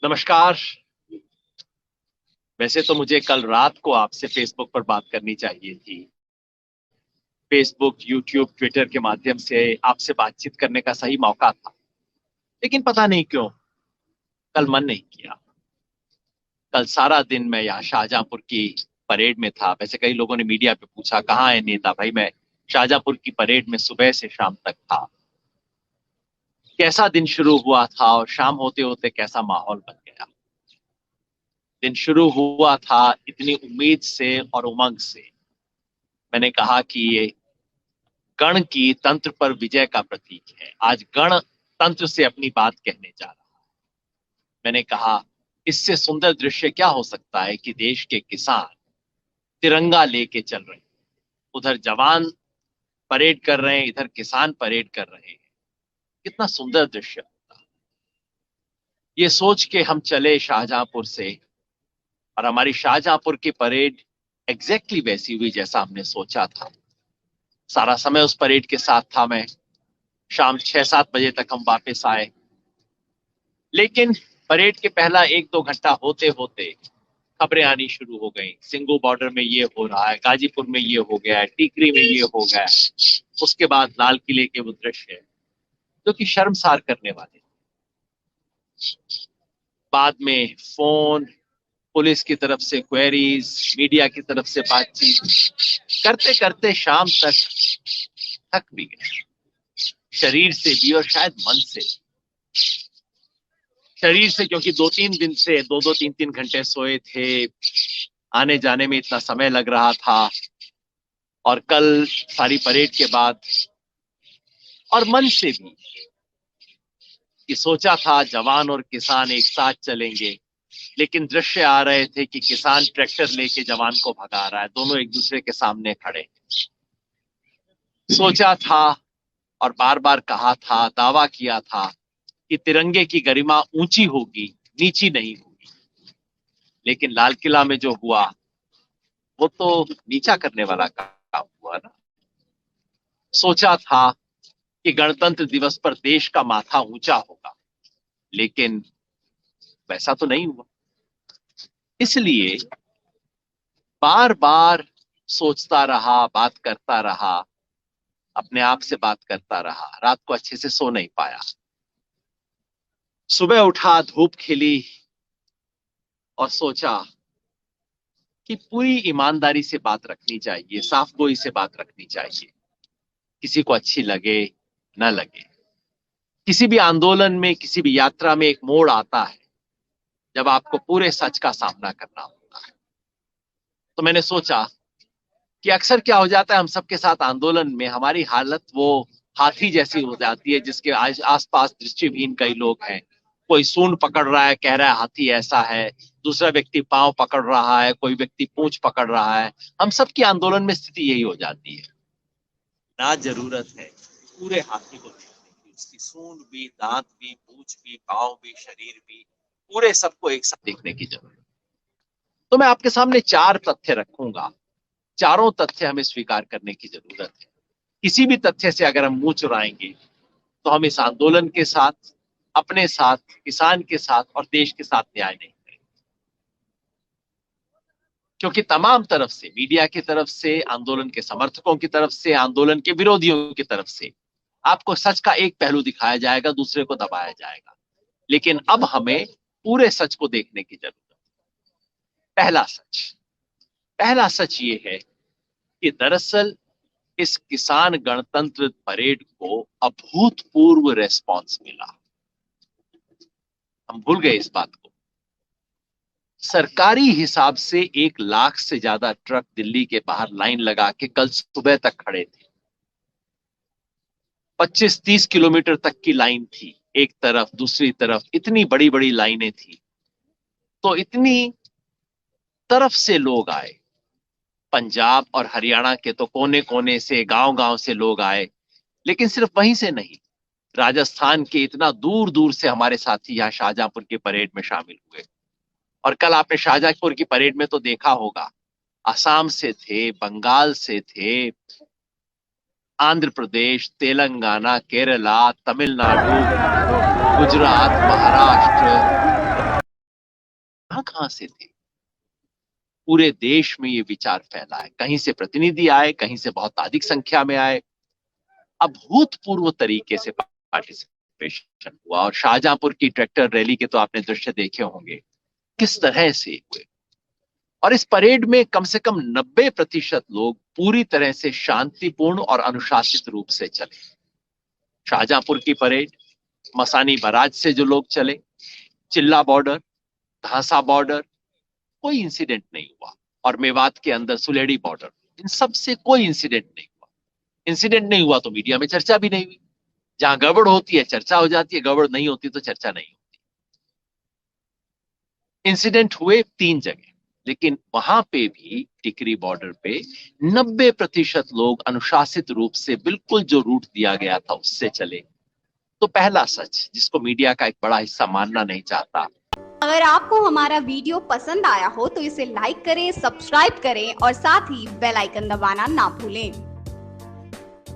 नमस्कार। वैसे तो मुझे कल रात को आपसे फेसबुक पर बात करनी चाहिए थी। फेसबुक, यूट्यूब, ट्विटर के माध्यम से आपसे बातचीत करने का सही मौका था, लेकिन पता नहीं क्यों कल मन नहीं किया। कल सारा दिन मैं यहाँ शाहजहांपुर की परेड में था। वैसे कई लोगों ने मीडिया पे पूछा कहाँ है नेता भाई, मैं शाहजहांपुर की परेड में सुबह से शाम तक था। कैसा दिन शुरू हुआ था और शाम होते होते कैसा माहौल बन गया। दिन शुरू हुआ था इतनी उम्मीद से और उमंग से। मैंने कहा कि ये गण की तंत्र पर विजय का प्रतीक है। आज गण तंत्र से अपनी बात कहने जा रहा है। मैंने कहा इससे सुंदर दृश्य क्या हो सकता है कि देश के किसान तिरंगा लेके चल रहे हैं। उधर जवान परेड कर रहे हैं, इधर किसान परेड कर रहे हैं। कितना सुंदर दृश्य होता। ये सोच के हम चले शाहजहांपुर से, और हमारी शाहजहांपुर की परेड एग्जैक्टली वैसी हुई जैसा हमने सोचा था। सारा समय उस परेड के साथ था मैं। शाम 6-7 बजे तक हम वापस आए, लेकिन परेड के पहला 1-2 घंटा होते होते खबरें आनी शुरू हो गई। सिंगू बॉर्डर में ये हो रहा है, गाजीपुर में ये हो गया है, टीकरी में ये हो गया है। उसके बाद लाल किले के वो दृश्य जो कि शर्मसार करने वाले। बाद में फोन, पुलिस की तरफ से क्वेरीज, मीडिया की तरफ से बातचीत करते करते शाम तक थक भी गए, शरीर से भी और शायद मन से। शरीर से क्योंकि 2-3 दिन से 2-2 3-3 घंटे सोए थे, आने जाने में इतना समय लग रहा था, और कल सारी परेड के बाद। और मन से भी कि सोचा था जवान और किसान एक साथ चलेंगे, लेकिन दृश्य आ रहे थे कि किसान ट्रैक्टर लेके जवान को भगा रहा है, दोनों एक दूसरे के सामने खड़े। सोचा था और बार बार कहा था, दावा किया था कि तिरंगे की गरिमा ऊंची होगी, नीची नहीं होगी। लेकिन लाल किला में जो हुआ वो तो नीचा करने वाला काम हुआ ना। सोचा था कि गणतंत्र दिवस पर देश का माथा ऊंचा होगा, लेकिन वैसा तो नहीं हुआ। इसलिए बार बार सोचता रहा, बात करता रहा, अपने आप से बात करता रहा। रात को अच्छे से सो नहीं पाया। सुबह उठा, धूप खिली, और सोचा कि पूरी ईमानदारी से बात रखनी चाहिए, साफ गोई से बात रखनी चाहिए। किसी को अच्छी लगे न लगे, किसी भी आंदोलन में, किसी भी यात्रा में एक मोड़ आता है जब आपको पूरे सच का सामना करना होता है। तो मैंने सोचा कि अक्सर क्या हो जाता है, हम सबके साथ आंदोलन में हमारी हालत वो हाथी जैसी हो जाती है जिसके आसपास दृष्टिहीन कई लोग हैं। कोई सूंड पकड़ रहा है, कह रहा है हाथी ऐसा है। दूसरा व्यक्ति पांव पकड़ रहा है, कोई व्यक्ति पूंछ पकड़ रहा है। हम सबकी आंदोलन में स्थिति यही हो जाती है। ना जरूरत है पूरे हाथी को देखने की, उसकी सूंड भी, दांत भी, पूंछ भी, पांव भी, शरीर भी, पूरे सबको एक साथ देखने की जरूरत। तो मैं आपके सामने 4 तथ्य रखूंगा। चारों तथ्य हमें स्वीकार करने की जरूरत है। किसी भी तथ्य से अगर हम मुंह चुराएंगे तो हम इस आंदोलन के साथ, अपने साथ, किसान के साथ और देश के साथ न्याय नहीं करेंगे। क्योंकि तमाम तरफ से, मीडिया की तरफ से, आंदोलन के समर्थकों की तरफ से, आंदोलन के विरोधियों की तरफ से आपको सच का एक पहलू दिखाया जाएगा, दूसरे को दबाया जाएगा। लेकिन अब हमें पूरे सच को देखने की जरूरत है। पहला सच, पहला सच ये है कि दरअसल इस किसान गणतंत्र परेड को अभूतपूर्व रेस्पॉन्स मिला। हम भूल गए इस बात को। सरकारी हिसाब से 1 लाख से ज्यादा ट्रक दिल्ली के बाहर लाइन लगा के कल सुबह तक खड़े थे। 25-30 किलोमीटर तक की लाइन थी, एक तरफ दूसरी तरफ इतनी बड़ी बड़ी लाइनें थी। तो इतनी तरफ से लोग आए। पंजाब और हरियाणा के तो कोने कोने से, गांव गांव से लोग आए। लेकिन सिर्फ वहीं से नहीं, राजस्थान के इतना दूर दूर से हमारे साथी यहाँ शाहजहांपुर की परेड में शामिल हुए। और कल आपने शाहजहांपुर की परेड में तो देखा होगा, असम से थे, बंगाल से थे, आंध्र प्रदेश, तेलंगाना, केरला, तमिलनाडु, गुजरात, महाराष्ट्र, कहां से थे? पूरे देश में ये विचार फैला है, कहीं से प्रतिनिधि आए, कहीं से बहुत अधिक संख्या में आए, अभूतपूर्व तरीके से पार्टिसिपेशन हुआ। और शाहजहांपुर की ट्रैक्टर रैली के तो आपने दृश्य देखे होंगे किस तरह से हुए। और इस परेड में कम से कम 90% लोग पूरी तरह से शांतिपूर्ण और अनुशासित रूप से चले। शाहजहांपुर की परेड, मसानी बराज से जो लोग चले, चिल्ला बॉर्डर, धांसा बॉर्डर, कोई इंसिडेंट नहीं हुआ। और मेवात के अंदर सुलेड़ी बॉर्डर, इन सब से कोई इंसिडेंट नहीं हुआ। इंसिडेंट नहीं हुआ तो मीडिया में चर्चा भी नहीं हुई। जहां गड़बड़ होती है चर्चा हो जाती है, गड़बड़ नहीं होती तो चर्चा नहीं होती। इंसिडेंट हुए 3 जगह, लेकिन वहां पे भी टिकरी बॉर्डर पे 90% लोग अनुशासित रूप से बिल्कुल जो रूट दिया गया था उससे चले। तो पहला सच जिसको मीडिया का एक बड़ा हिस्सा मानना नहीं चाहता। अगर आपको हमारा वीडियो पसंद आया हो तो इसे लाइक करें, सब्सक्राइब करें और साथ ही बेल आइकन दबाना ना भूलें।